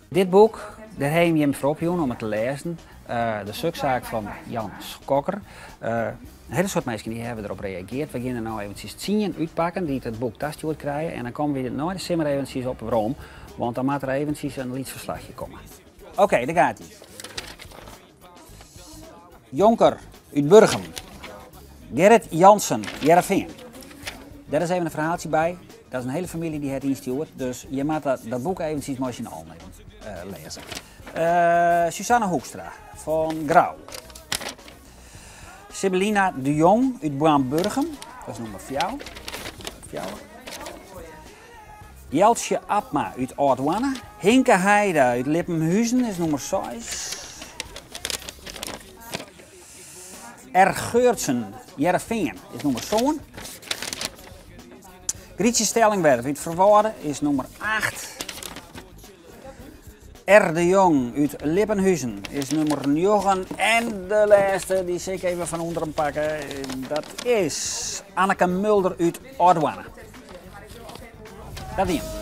Dit boek, daar heb je hem voor opgenomen om het te lezen. De zoekzaak van Jan Skokker. Een hele soort mensen die hebben erop gereageerd. We gaan er nou eventjes 10 uitpakken die het boek tastjoerd krijgen. En dan komen we nooit de simmer eventjes op waarom. Want dan moet er eventjes een liedverslagje komen. Oké, daar gaat hij. Jonker uit Burgum. Gerrit Jansen, Jereveen. Daar is even een verhaaltje bij. Dat is een hele familie die het instuurt. Dus je moet dat boek eventjes machinaal lezen. Susanne Hoekstra van Grauw. Sibyllina de Jong uit Burgum. Dat is nummer 4. Jeltje Abma uit Oudwanne. Hinke Heide uit Lippenhuizen is nummer 6. R. Geurtsen, Jereveen is nummer 7. Grietje Stellingwerf uit Verwoorden is nummer 8. R. de Jong uit Lippenhuizen is nummer 9. En de laatste, die zie ik even van onderen pakken, dat is Anneke Mulder uit Oudwanne. Dat is hem.